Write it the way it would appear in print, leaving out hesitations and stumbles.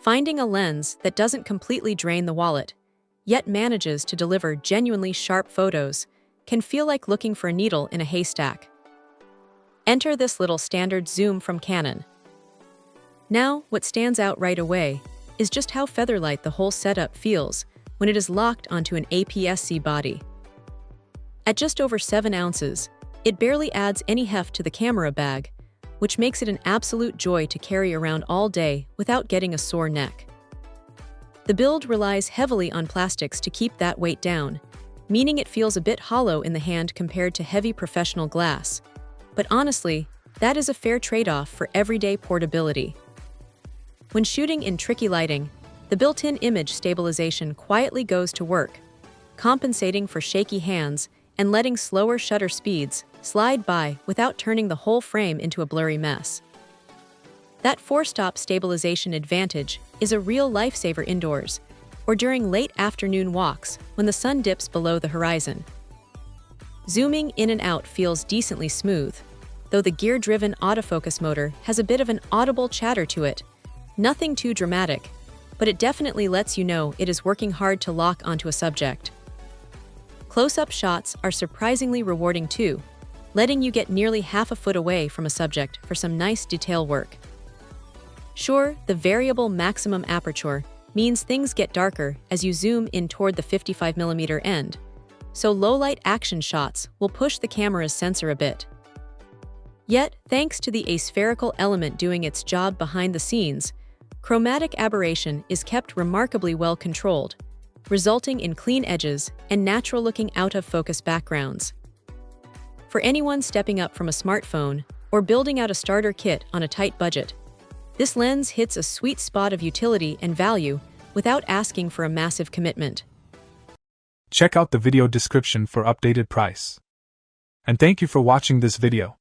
Finding a lens that doesn't completely drain the wallet, yet manages to deliver genuinely sharp photos, can feel like looking for a needle in a haystack. Enter this little standard zoom from Canon. Now, what stands out right away is just how featherlight the whole setup feels when it is locked onto an APS-C body. At just over 7 ounces, it barely adds any heft to the camera bag, which makes it an absolute joy to carry around all day without getting a sore neck. The build relies heavily on plastics to keep that weight down, meaning it feels a bit hollow in the hand compared to heavy professional glass. But honestly, that is a fair trade-off for everyday portability. When shooting in tricky lighting, the built-in image stabilization quietly goes to work, compensating for shaky hands and letting slower shutter speeds slide by without turning the whole frame into a blurry mess. That 4-stop stabilization advantage is a real lifesaver indoors or during late afternoon walks when the sun dips below the horizon. Zooming in and out feels decently smooth, though the gear-driven autofocus motor has a bit of an audible chatter to it. Nothing too dramatic, but it definitely lets you know it is working hard to lock onto a subject. Close-up shots are surprisingly rewarding too, letting you get nearly half a foot away from a subject for some nice detail work. Sure, the variable maximum aperture means things get darker as you zoom in toward the 55mm end, so low-light action shots will push the camera's sensor a bit. Yet, thanks to the aspherical element doing its job behind the scenes, chromatic aberration is kept remarkably well controlled, resulting in clean edges and natural-looking out-of-focus backgrounds. For anyone stepping up from a smartphone or building out a starter kit on a tight budget, this lens hits a sweet spot of utility and value without asking for a massive commitment. Check out the video description for updated price. And thank you for watching this video.